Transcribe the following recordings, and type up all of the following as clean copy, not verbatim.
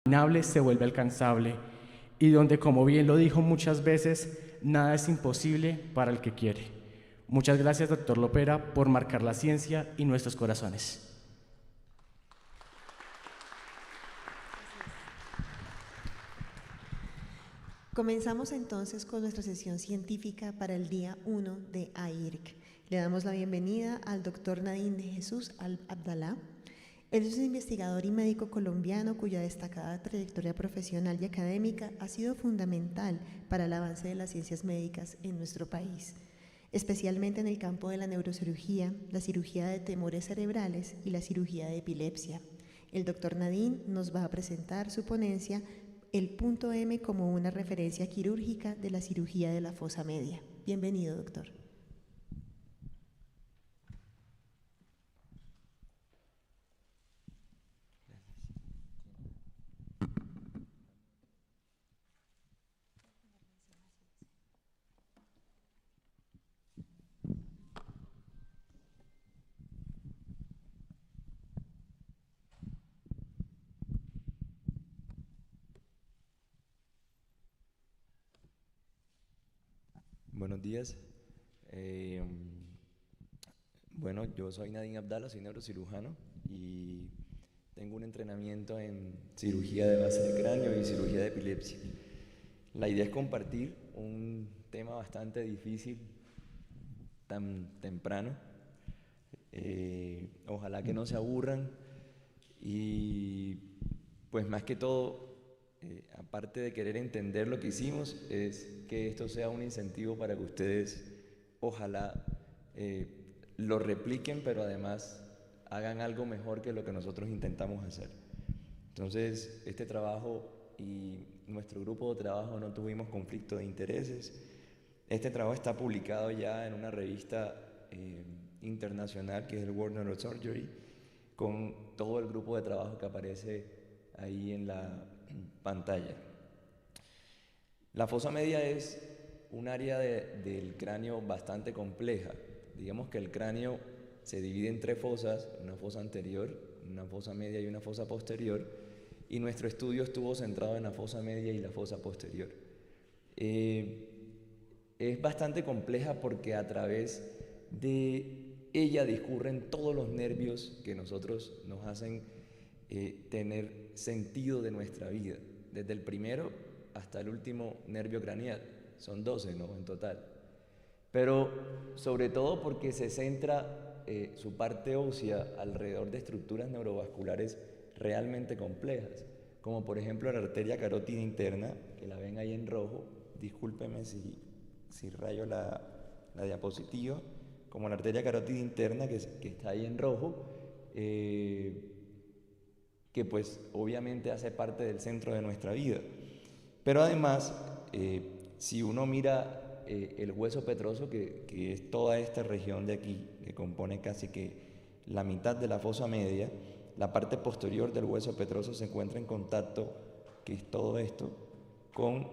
inimaginable se vuelve alcanzable y donde, como bien lo dijo muchas veces, nada es imposible para el que quiere. Muchas gracias, doctor Lopera, por marcar la ciencia y nuestros corazones. Comenzamos entonces con nuestra sesión científica para el día 1 de AIRC. Le damos la bienvenida al doctor Nadine de Jesús Abdalá. Él es un investigador y médico colombiano cuya destacada trayectoria profesional y académica ha sido fundamental para el avance de las ciencias médicas en nuestro país, especialmente en el campo de la neurocirugía, la cirugía de tumores cerebrales y la cirugía de epilepsia. El doctor Nadine nos va a presentar su ponencia El punto M como una referencia quirúrgica de la cirugía de la fosa media. Bienvenido, doctor. Buenos días. Bueno, yo soy Nadine Abdalá, soy neurocirujano y tengo un entrenamiento en cirugía de base de cráneo y cirugía de epilepsia. La idea es compartir un tema bastante difícil tan temprano. Ojalá que no se aburran y pues más que todo, aparte de querer entender lo que hicimos, es que esto sea un incentivo para que ustedes ojalá lo repliquen, pero además hagan algo mejor que lo que nosotros intentamos hacer. Entonces, este trabajo y nuestro grupo de trabajo no tuvimos conflicto de intereses. Este trabajo está publicado ya en una revista internacional que es el World Neurosurgery, con todo el grupo de trabajo que aparece ahí en la pantalla. La fosa media es un área del cráneo bastante compleja. Digamos que el cráneo se divide en tres fosas, una fosa anterior, una fosa media y una fosa posterior, y nuestro estudio estuvo centrado en la fosa media y la fosa posterior. Es bastante compleja porque a través de ella discurren todos los nervios que nosotros nos hacen tener sentido de nuestra vida, desde el primero hasta el último nervio craneal. Son 12, ¿no?, en total. Pero sobre todo porque se centra su parte ósea alrededor de estructuras neurovasculares realmente complejas, como por ejemplo la arteria carótida interna, que la ven ahí en rojo. Discúlpeme si rayo la diapositiva, como la arteria carótida interna que está ahí en rojo, que pues obviamente hace parte del centro de nuestra vida. Pero además, si uno mira el hueso petroso, que es toda esta región de aquí, que compone casi que la mitad de la fosa media, la parte posterior del hueso petroso se encuentra en contacto, que es todo esto, con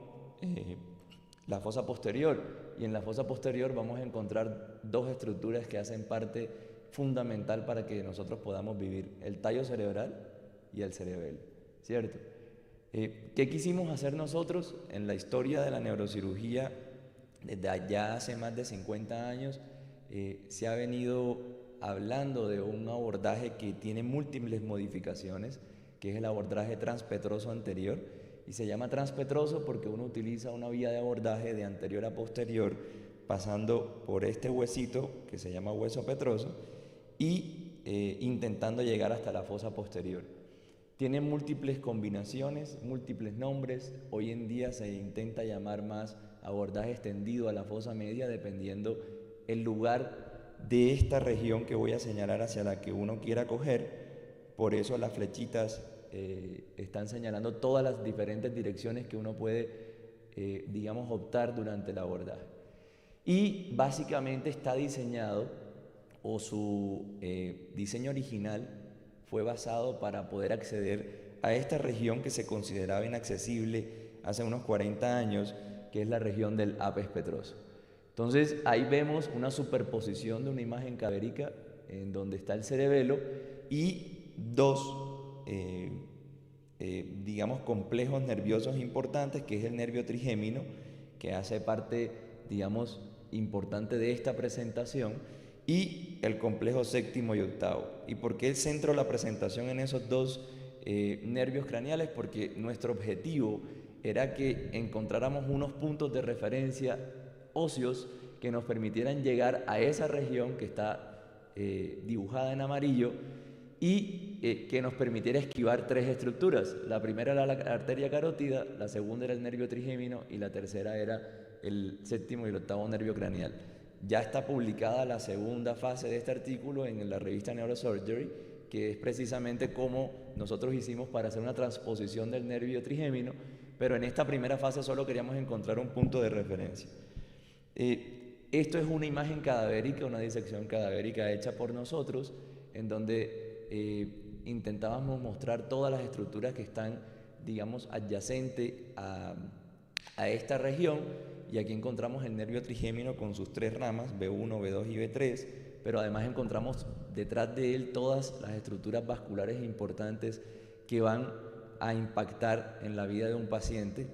la fosa posterior. Y en la fosa posterior vamos a encontrar dos estructuras que hacen parte fundamental para que nosotros podamos vivir: el tallo cerebral y el cerebelo, ¿cierto? ¿Qué quisimos hacer nosotros en la historia de la neurocirugía? Desde allá hace más de 50 años se ha venido hablando de un abordaje que tiene múltiples modificaciones, que es el abordaje transpetroso anterior, y se llama transpetroso porque uno utiliza una vía de abordaje de anterior a posterior, pasando por este huesito que se llama hueso petroso y intentando llegar hasta la fosa posterior. Tiene múltiples combinaciones, múltiples nombres. Hoy en día se intenta llamar más abordaje extendido a la fosa media, dependiendo el lugar de esta región que voy a señalar hacia la que uno quiera coger. Por eso las flechitas están señalando todas las diferentes direcciones que uno puede, digamos, optar durante el abordaje. Y básicamente está diseñado, o su diseño original fue basado para poder acceder a esta región que se consideraba inaccesible hace unos 40 años, que es la región del apes petroso. Entonces ahí vemos una superposición de una imagen cadavérica en donde está el cerebelo y dos digamos, complejos nerviosos importantes, que es el nervio trigémino, que hace parte, digamos, importante de esta presentación, y el complejo séptimo y octavo. ¿Y por qué centro la presentación en esos dos nervios craneales? Porque nuestro objetivo era que encontráramos unos puntos de referencia óseos que nos permitieran llegar a esa región que está dibujada en amarillo y que nos permitiera esquivar tres estructuras. La primera era la arteria carótida, la segunda era el nervio trigémino y la tercera era el séptimo y el octavo nervio craneal. Ya está publicada la segunda fase de este artículo en la revista Neurosurgery, que es precisamente cómo nosotros hicimos para hacer una transposición del nervio trigémino, pero en esta primera fase solo queríamos encontrar un punto de referencia. Esto es una imagen cadavérica, una disección cadavérica hecha por nosotros, en donde intentábamos mostrar todas las estructuras que están, digamos, adyacentes a esta región, y aquí encontramos el nervio trigémino con sus tres ramas, B1, B2 y B3, pero además encontramos detrás de él todas las estructuras vasculares importantes que van a impactar en la vida de un paciente.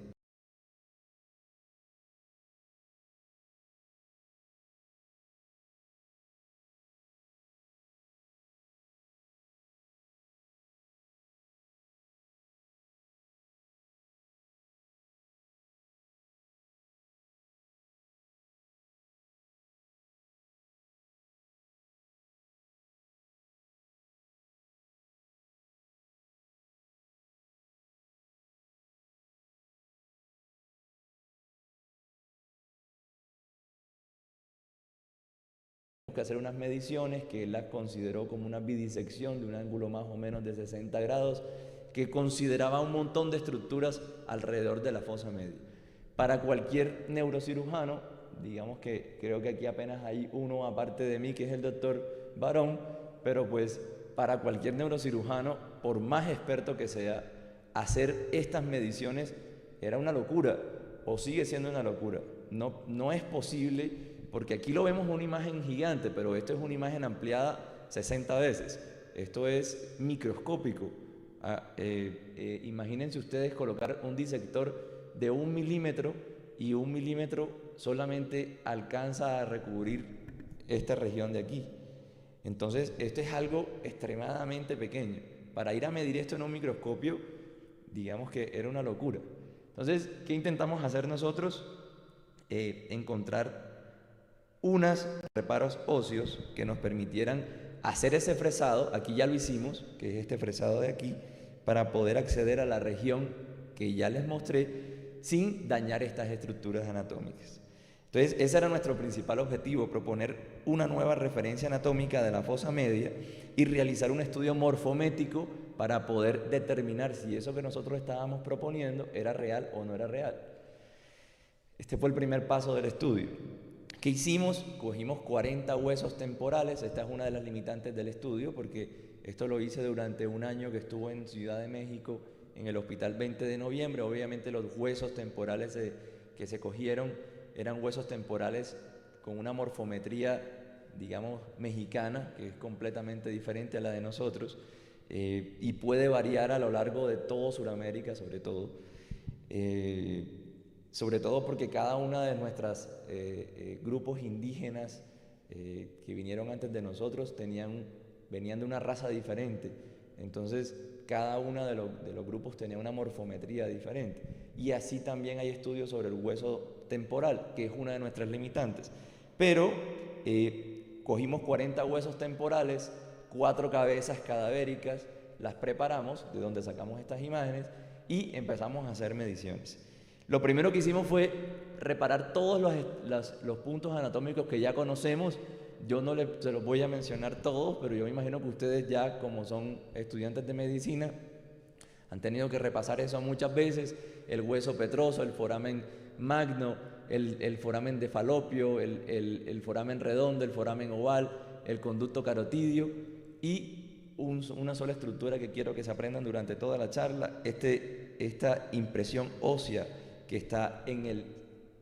Que hacer unas mediciones que él las consideró como una bidisección de un ángulo más o menos de 60 grados, que consideraba un montón de estructuras alrededor de la fosa media. Para cualquier neurocirujano, digamos que creo que aquí apenas hay uno aparte de mí, que es el doctor Barón, pero pues para cualquier neurocirujano, por más experto que sea, hacer estas mediciones era una locura, o sigue siendo una locura. No es posible, porque aquí lo vemos una imagen gigante, pero esto es una imagen ampliada 60 veces. Esto es microscópico. Imagínense ustedes colocar un disector de 1 milímetro y 1 milímetro solamente alcanza a recubrir esta región de aquí. Entonces, esto es algo extremadamente pequeño. Para ir a medir esto en un microscopio, digamos que era una locura. Entonces, ¿qué intentamos hacer nosotros? Encontrar unos reparos óseos que nos permitieran hacer ese fresado, aquí ya lo hicimos, que es este fresado de aquí, para poder acceder a la región que ya les mostré sin dañar estas estructuras anatómicas. Entonces, ese era nuestro principal objetivo, proponer una nueva referencia anatómica de la fosa media y realizar un estudio morfométrico para poder determinar si eso que nosotros estábamos proponiendo era real o no era real. Este fue el primer paso del estudio. ¿Qué hicimos? Cogimos 40 huesos temporales. Esta es una de las limitantes del estudio, porque esto lo hice durante un año que estuve en Ciudad de México, en el Hospital 20 de Noviembre. Obviamente los huesos temporales que se cogieron eran huesos temporales con una morfometría, digamos, mexicana, que es completamente diferente a la de nosotros, y puede variar a lo largo de todo Sudamérica, sobre todo porque cada una de nuestros grupos indígenas que vinieron antes de nosotros venían de una raza diferente. Entonces, cada uno de los grupos tenía una morfometría diferente. Y así también hay estudios sobre el hueso temporal, que es una de nuestras limitantes. Pero cogimos 40 huesos temporales, 4 cabezas cadavéricas, las preparamos, de donde sacamos estas imágenes, y empezamos a hacer mediciones. Lo primero que hicimos fue reparar todos los puntos anatómicos que ya conocemos. Yo no se los voy a mencionar todos, pero yo me imagino que ustedes ya, como son estudiantes de medicina, han tenido que repasar eso muchas veces: el hueso petroso, el foramen magno, el foramen de Falopio, el foramen redondo, el foramen oval, el conducto carotidio, y una sola estructura que quiero que se aprendan durante toda la charla: esta impresión ósea que está en el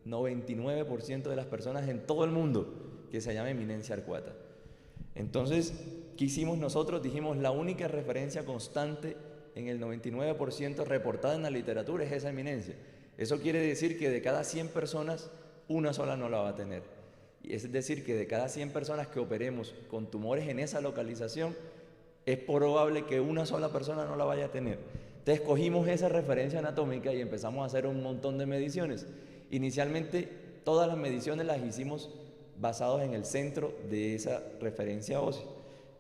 99% de las personas en todo el mundo, que se llama eminencia arcuata. Entonces, ¿qué hicimos nosotros? Dijimos, la única referencia constante en el 99% reportada en la literatura es esa eminencia. Eso quiere decir que de cada 100 personas, una sola no la va a tener. Es decir, que de cada 100 personas que operemos con tumores en esa localización, es probable que una sola persona no la vaya a tener. Entonces cogimos esa referencia anatómica y empezamos a hacer un montón de mediciones. Inicialmente todas las mediciones las hicimos basados en el centro de esa referencia ósea.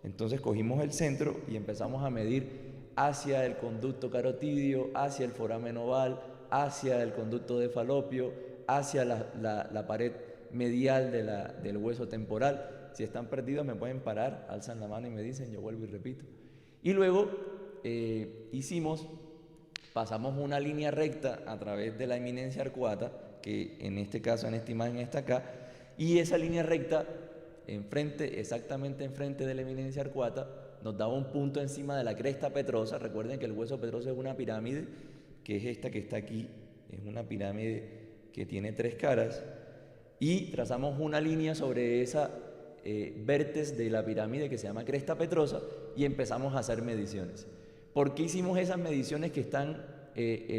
Entonces cogimos el centro y empezamos a medir hacia el conducto carotidio, hacia el foramen oval, hacia el conducto de falopio, hacia la pared medial del hueso temporal. Si están perdidos me pueden parar, alzan la mano y me dicen, yo vuelvo y repito. Y luego pasamos una línea recta a través de la eminencia arcuata, que en este caso, en esta imagen está acá, y esa línea recta, exactamente enfrente de la eminencia arcuata, nos daba un punto encima de la cresta petrosa. Recuerden que el hueso petroso es una pirámide, que es esta que está aquí, es una pirámide que tiene 3 caras, y trazamos una línea sobre esa vértex de la pirámide que se llama cresta petrosa y empezamos a hacer mediciones. ¿Por qué hicimos esas mediciones que están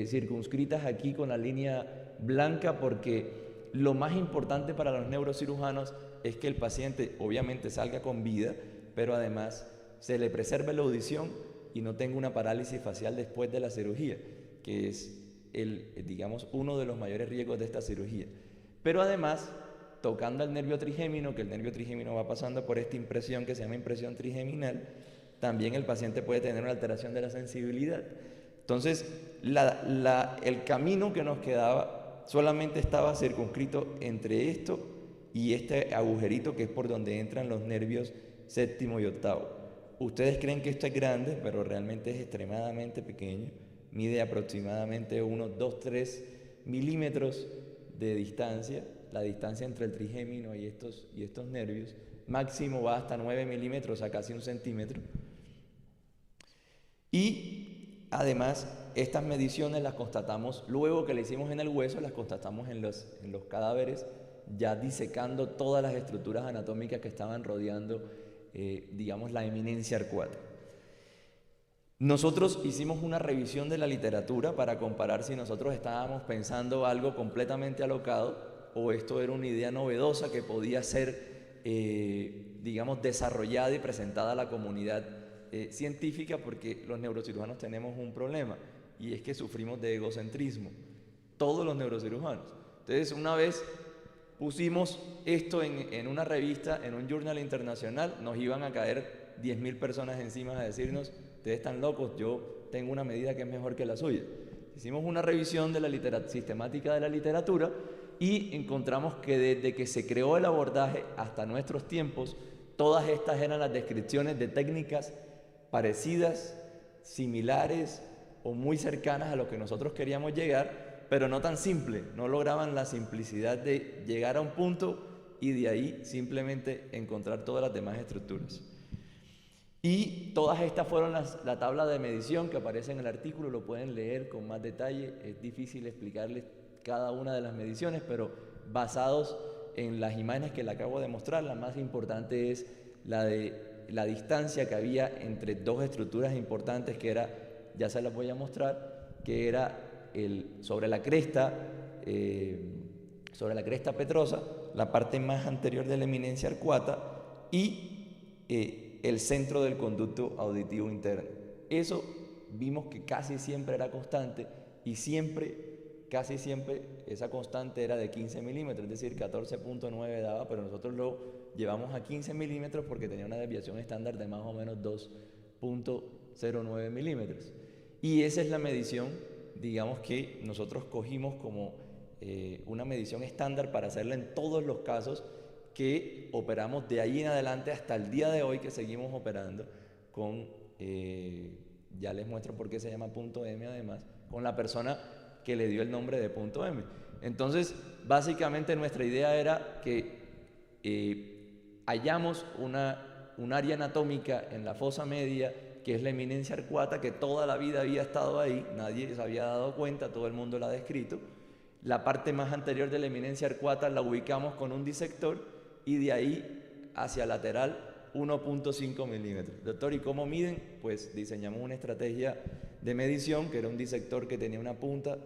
circunscritas aquí con la línea blanca? Porque lo más importante para los neurocirujanos es que el paciente obviamente salga con vida, pero además se le preserve la audición y no tenga una parálisis facial después de la cirugía, que es digamos, uno de los mayores riesgos de esta cirugía. Pero además, tocando el nervio trigémino, que el nervio trigémino va pasando por esta impresión que se llama impresión trigeminal, también el paciente puede tener una alteración de la sensibilidad. Entonces, el camino que nos quedaba solamente estaba circunscrito entre esto y este agujerito que es por donde entran los nervios séptimo y octavo. Ustedes creen que esto es grande, pero realmente es extremadamente pequeño. Mide aproximadamente unos 2-3 milímetros de distancia, la distancia entre el trigémino y estos nervios. Máximo va hasta 9 milímetros, a casi 1 centímetro. Y además, estas mediciones las constatamos, luego que le hicimos en el hueso, las constatamos en los cadáveres, ya disecando todas las estructuras anatómicas que estaban rodeando, digamos, la eminencia arcuata. Nosotros hicimos una revisión de la literatura para comparar si nosotros estábamos pensando algo completamente alocado o esto era una idea novedosa que podía ser, digamos, desarrollada y presentada a la comunidad científica, porque los neurocirujanos tenemos un problema y es que sufrimos de egocentrismo, todos los neurocirujanos. Entonces, una vez pusimos esto en una revista, en un journal internacional, nos iban a caer 10.000 personas encima a decirnos, ustedes están locos, yo tengo una medida que es mejor que la suya. Hicimos una revisión de la sistemática de la literatura y encontramos que desde que se creó el abordaje hasta nuestros tiempos, todas estas eran las descripciones de técnicas parecidas, similares o muy cercanas a lo que nosotros queríamos llegar, pero no tan simple, no lograban la simplicidad de llegar a un punto y de ahí simplemente encontrar todas las demás estructuras. Y todas estas fueron la tabla de medición que aparece en el artículo, lo pueden leer con más detalle, es difícil explicarles cada una de las mediciones, pero basados en las imágenes que le acabo de mostrar, la más importante es la de la distancia que había entre dos estructuras importantes, que era, ya se las voy a mostrar, que era sobre la cresta petrosa, la parte más anterior de la eminencia arcuata y el centro del conducto auditivo interno. Eso vimos que casi siempre era constante y casi siempre esa constante era de 15 milímetros, es decir, 14.9 daba, pero nosotros lo llevamos a 15 milímetros porque tenía una desviación estándar de más o menos 2.09 milímetros. Y esa es la medición, digamos, que nosotros cogimos como una medición estándar para hacerla en todos los casos que operamos de ahí en adelante hasta el día de hoy, que seguimos operando con, ya les muestro por qué se llama punto M además, con la persona que le dio el nombre de punto M. Entonces, básicamente nuestra idea era que hallamos un área anatómica en la fosa media, que es la eminencia arcuata, que toda la vida había estado ahí, nadie se había dado cuenta, todo el mundo la ha descrito. La parte más anterior de la eminencia arcuata la ubicamos con un disector y de ahí hacia lateral 1.5 milímetros. Doctor, ¿y cómo miden? Pues diseñamos una estrategia de medición, que era un disector que tenía una punta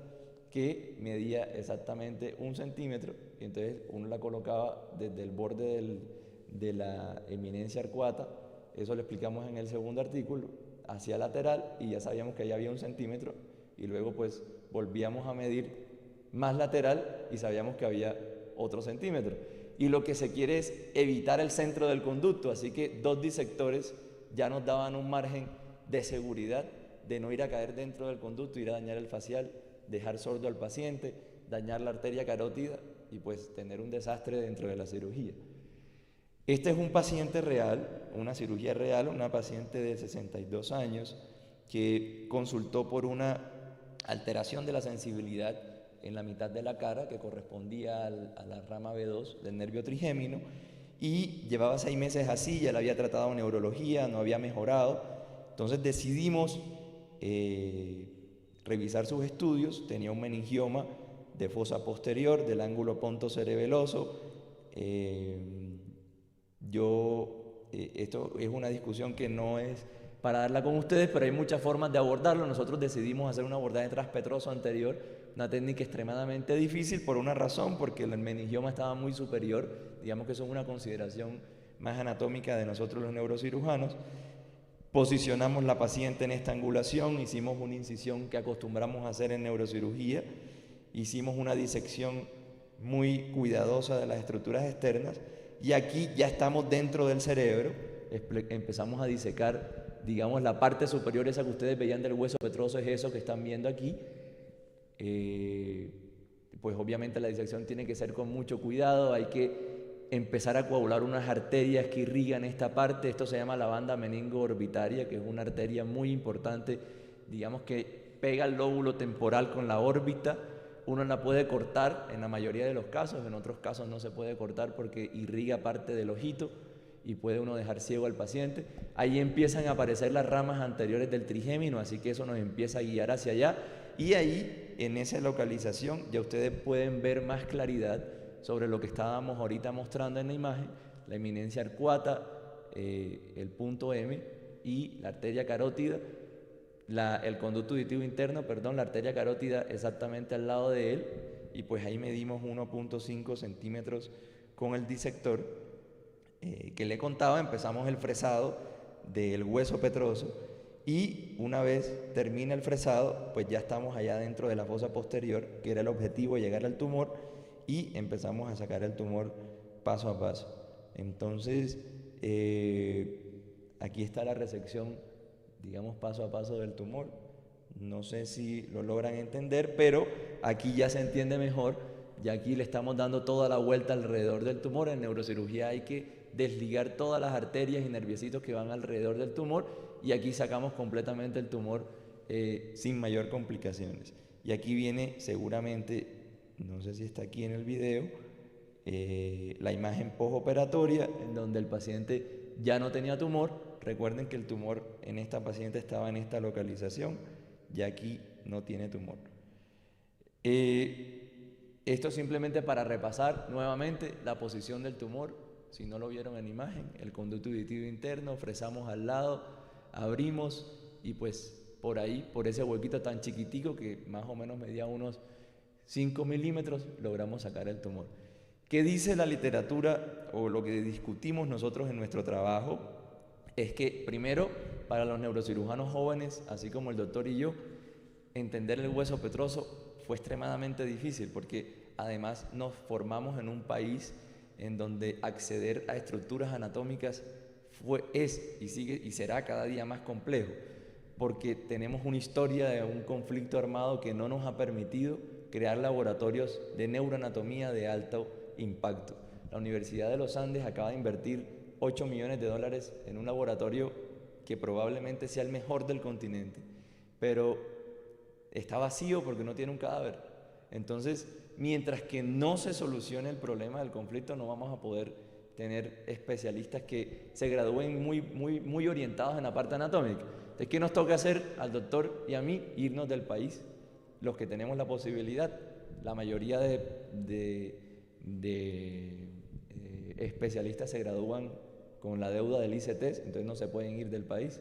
que medía exactamente 1 centímetro, y entonces uno la colocaba desde el borde de la eminencia arcuata, eso lo explicamos en el segundo artículo, hacia lateral, y ya sabíamos que ahí había 1 centímetro, y luego pues volvíamos a medir más lateral y sabíamos que había otro centímetro. Y lo que se quiere es evitar el centro del conducto, así que 2 disectores ya nos daban un margen de seguridad de no ir a caer dentro del conducto, ir a dañar el facial, dejar sordo al paciente, dañar la arteria carótida y pues tener un desastre dentro de la cirugía. Este es un paciente real, una cirugía real, una paciente de 62 años que consultó por una alteración de la sensibilidad en la mitad de la cara que correspondía a la rama B2 del nervio trigémino, y llevaba 6 meses así, ya le había tratado neurología, no había mejorado. Entonces decidimos revisar sus estudios. Tenía un meningioma de fosa posterior del ángulo pontocerebeloso. Esto es una discusión que no es para darla con ustedes, pero hay muchas formas de abordarlo. Nosotros decidimos hacer un abordaje transpetroso anterior, una técnica extremadamente difícil por una razón, porque el meningioma estaba muy superior. Digamos que eso es una consideración más anatómica de nosotros los neurocirujanos. Posicionamos la paciente en esta angulación, hicimos una incisión que acostumbramos a hacer en neurocirugía, hicimos una disección muy cuidadosa de las estructuras externas, y aquí ya estamos dentro del cerebro. Empezamos a disecar, digamos, la parte superior, esa que ustedes veían del hueso petroso, es eso que están viendo aquí. Pues obviamente la disección tiene que ser con mucho cuidado, hay que empezar a coagular unas arterias que irrigan esta parte. Esto se llama la banda meningo-orbitaria, que es una arteria muy importante, digamos que pega el lóbulo temporal con la órbita. Uno la puede cortar en la mayoría de los casos, en otros casos no se puede cortar porque irriga parte del ojito y puede uno dejar ciego al paciente. Ahí empiezan a aparecer las ramas anteriores del trigémino, así que eso nos empieza a guiar hacia allá, y ahí, en esa localización, ya ustedes pueden ver más claridad sobre lo que estábamos ahorita mostrando en la imagen: la eminencia arcuata, el punto M y la arteria carótida, el conducto auditivo interno, la arteria carótida exactamente al lado de él, y pues ahí medimos 1.5 centímetros con el disector que le contaba. Empezamos el fresado del hueso petroso, y una vez termina el fresado, pues ya estamos allá dentro de la fosa posterior, que era el objetivo, llegar al tumor, y empezamos a sacar el tumor paso a paso. Entonces, aquí está la resección, digamos, paso a paso del tumor. No sé si lo logran entender, pero aquí ya se entiende mejor. Ya aquí le estamos dando toda la vuelta alrededor del tumor. En neurocirugía hay que desligar todas las arterias y nerviecitos que van alrededor del tumor, y aquí sacamos completamente el tumor sin mayor complicaciones. Y aquí viene seguramente, no sé si está aquí en el video, la imagen postoperatoria, en donde el paciente ya no tenía tumor. Recuerden que el tumor en esta paciente estaba en esta localización, y aquí no tiene tumor. Esto simplemente para repasar nuevamente la posición del tumor. Si no lo vieron en imagen, el conducto auditivo interno, fresamos al lado, abrimos, y pues por ahí, por ese huequito tan chiquitico que más o menos medía unos 5 milímetros, logramos sacar el tumor. ¿Qué dice la literatura, o lo que discutimos nosotros en nuestro trabajo? Es que primero, para los neurocirujanos jóvenes, así como el doctor y yo, entender el hueso petroso fue extremadamente difícil, porque además nos formamos en un país en donde acceder a estructuras anatómicas es y sigue y será cada día más complejo, porque tenemos una historia de un conflicto armado que no nos ha permitido crear laboratorios de neuroanatomía de alto impacto. La Universidad de los Andes acaba de invertir $8 millones en un laboratorio que probablemente sea el mejor del continente, pero está vacío porque no tiene un cadáver. Entonces, mientras que no se solucione el problema del conflicto, no vamos a poder tener especialistas que se gradúen muy orientados en la parte anatómica. Entonces, ¿qué nos toca hacer al doctor y a mí? Irnos del país, los que tenemos la posibilidad. La mayoría de especialistas se gradúan con la deuda del ICETES, entonces no se pueden ir del país.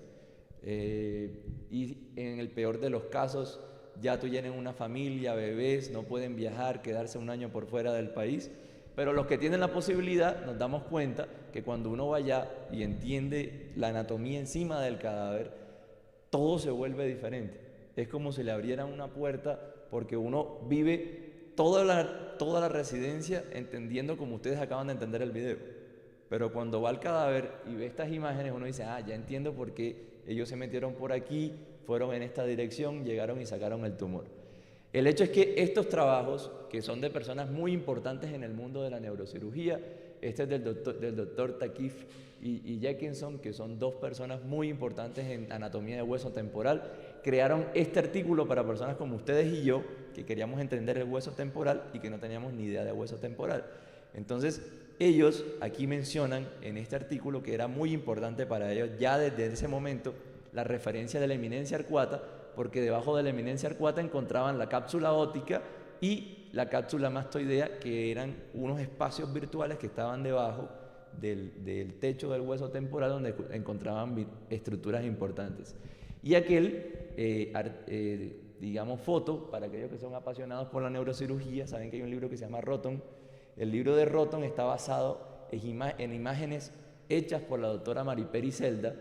Y en el peor de los casos ya tienen una familia, bebés, no pueden viajar, quedarse un año por fuera del país. Pero los que tienen la posibilidad nos damos cuenta que cuando uno va allá y entiende la anatomía encima del cadáver, todo se vuelve diferente. Es como si le abrieran una puerta porque uno vive toda la residencia entendiendo como ustedes acaban de entender el video. Pero cuando va al cadáver y ve estas imágenes, uno dice, ya entiendo por qué ellos se metieron por aquí, fueron en esta dirección, llegaron y sacaron el tumor. El hecho es que estos trabajos, que son de personas muy importantes en el mundo de la neurocirugía, este es del doctor Takif y Jackinson, que son dos personas muy importantes en anatomía de hueso temporal, crearon este artículo para personas como ustedes y yo, que queríamos entender el hueso temporal y que no teníamos ni idea de hueso temporal. Entonces, ellos aquí mencionan en este artículo que era muy importante para ellos ya desde ese momento la referencia de la eminencia arcuata, porque debajo de la eminencia arcuata encontraban la cápsula óptica y la cápsula mastoidea, que eran unos espacios virtuales que estaban debajo del techo del hueso temporal donde encontraban estructuras importantes. Y digamos, foto, para aquellos que son apasionados por la neurocirugía, saben que hay un libro que se llama Roton. El libro de Roton está basado en imágenes hechas por la doctora Mariperi Zelda,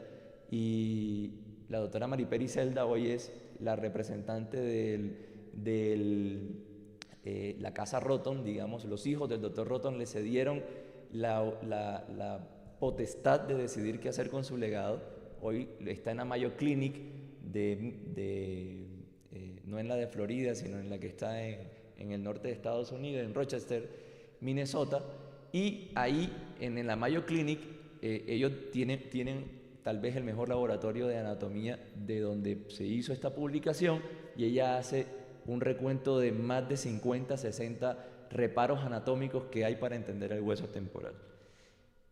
y la doctora Mariperi Zelda hoy es la representante de la casa Roton, digamos. Los hijos del doctor Roton le cedieron la potestad de decidir qué hacer con su legado. Hoy está en la Mayo Clinic, no en la de Florida, sino en la que está en el norte de Estados Unidos, en Rochester, Minnesota. Y ahí, en la Mayo Clinic, ellos tienen tal vez el mejor laboratorio de anatomía de donde se hizo esta publicación, y ella hace un recuento de más de 50, 60 reparos anatómicos que hay para entender el hueso temporal.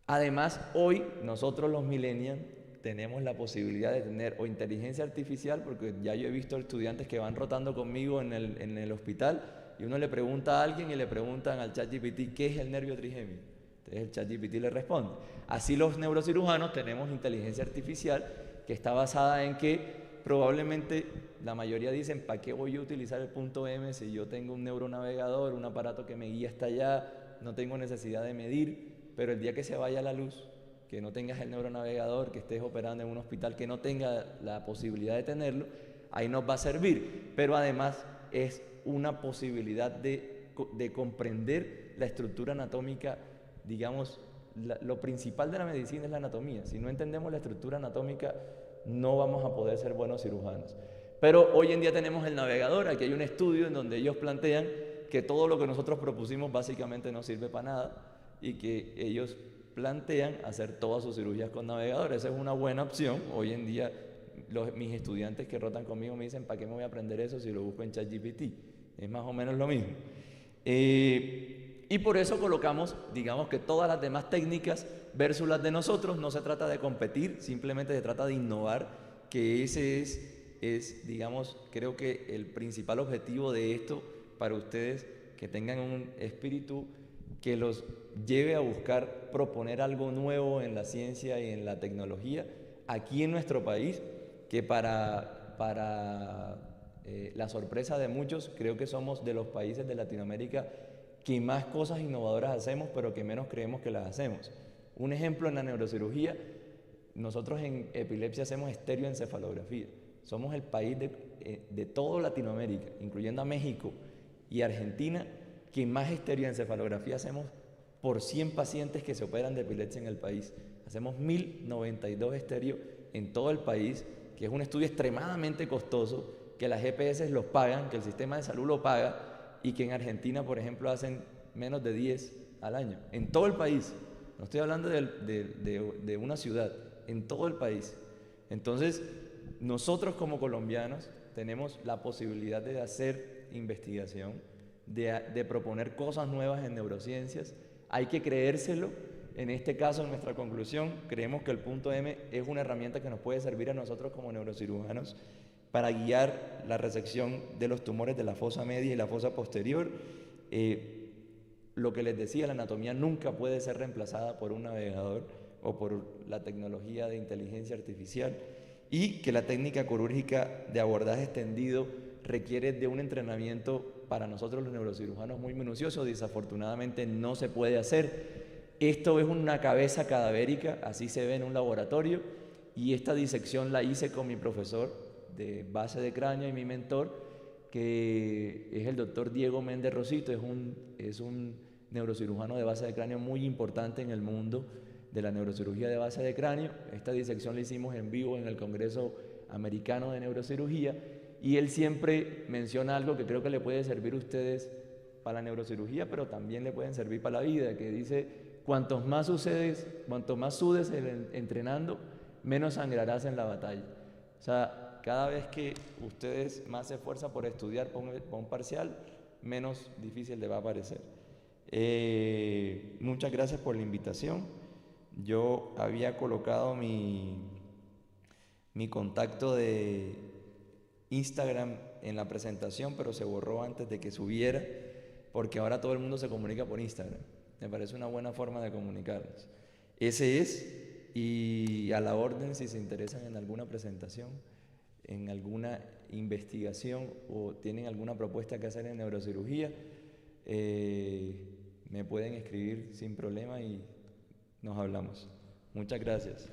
Además, hoy nosotros los millennials tenemos la posibilidad de tener o inteligencia artificial, porque ya yo he visto estudiantes que van rotando conmigo en el hospital y uno le pregunta a alguien y le preguntan al ChatGPT qué es el nervio trigémino. Entonces el ChatGPT le responde. Así los neurocirujanos tenemos inteligencia artificial que está basada en que probablemente la mayoría dicen, ¿para qué voy a utilizar el punto M si yo tengo un neuronavegador, un aparato que me guía hasta allá, no tengo necesidad de medir? Pero el día que se vaya la luz, que no tengas el neuronavegador, que estés operando en un hospital que no tenga la posibilidad de tenerlo, ahí nos va a servir. Pero además es una posibilidad de comprender la estructura anatómica. Digamos, lo principal de la medicina es la anatomía. Si no entendemos la estructura anatómica, no vamos a poder ser buenos cirujanos. Pero hoy en día tenemos el navegador. Aquí hay un estudio en donde ellos plantean que todo lo que nosotros propusimos básicamente no sirve para nada, y que ellos plantean hacer todas sus cirugías con navegador. Esa es una buena opción. Hoy en día mis estudiantes que rotan conmigo me dicen, ¿para qué me voy a aprender eso si lo busco en ChatGPT? Es más o menos lo mismo. Y por eso colocamos, digamos, que todas las demás técnicas versus las de nosotros. No se trata de competir, simplemente se trata de innovar, que ese es, digamos, creo que el principal objetivo de esto para ustedes, que tengan un espíritu que los lleve a buscar proponer algo nuevo en la ciencia y en la tecnología aquí en nuestro país, que para la sorpresa de muchos, creo que somos de los países de Latinoamérica que más cosas innovadoras hacemos, pero que menos creemos que las hacemos. Un ejemplo, en la neurocirugía, nosotros en epilepsia hacemos estereoencefalografía. Somos el país de toda Latinoamérica, incluyendo a México y Argentina, que más estereoencefalografía hacemos por 100 pacientes que se operan de epilepsia en el país. Hacemos 1092 estereo en todo el país, que es un estudio extremadamente costoso, que las EPS los pagan, que el sistema de salud lo paga, y que en Argentina, por ejemplo, hacen menos de 10 al año. En todo el país. No estoy hablando de una ciudad, en todo el país. Entonces, nosotros como colombianos tenemos la posibilidad de hacer investigación, de proponer cosas nuevas en neurociencias. Hay que creérselo. En este caso, en nuestra conclusión, creemos que el punto M es una herramienta que nos puede servir a nosotros como neurocirujanos para guiar la resección de los tumores de la fosa media y la fosa posterior. Lo que les decía, la anatomía nunca puede ser reemplazada por un navegador o por la tecnología de inteligencia artificial. y que la técnica quirúrgica de abordaje extendido requiere de un entrenamiento para nosotros los neurocirujanos muy minucioso. Desafortunadamente no se puede hacer. Esto es una cabeza cadavérica, así se ve en un laboratorio, y esta disección la hice con mi profesor de base de cráneo y mi mentor, que es el doctor Diego Méndez Rosito. Es un neurocirujano de base de cráneo muy importante en el mundo de la neurocirugía de base de cráneo. Esta disección la hicimos en vivo en el Congreso Americano de Neurocirugía, y él siempre menciona algo que creo que le puede servir a ustedes para la neurocirugía, pero también le pueden servir para la vida, que dice: cuanto más sudes entrenando, menos sangrarás en la batalla. O sea, cada vez que ustedes más se esfuerzan por estudiar para un parcial, menos difícil le va a parecer. Muchas gracias por la invitación. Yo había colocado mi contacto de Instagram en la presentación, pero se borró antes de que subiera, porque ahora todo el mundo se comunica por Instagram. Me parece una buena forma de comunicarnos. Ese es, y a la orden si se interesan en alguna presentación, en alguna investigación o tienen alguna propuesta que hacer en neurocirugía, me pueden escribir sin problema y nos hablamos. Muchas gracias.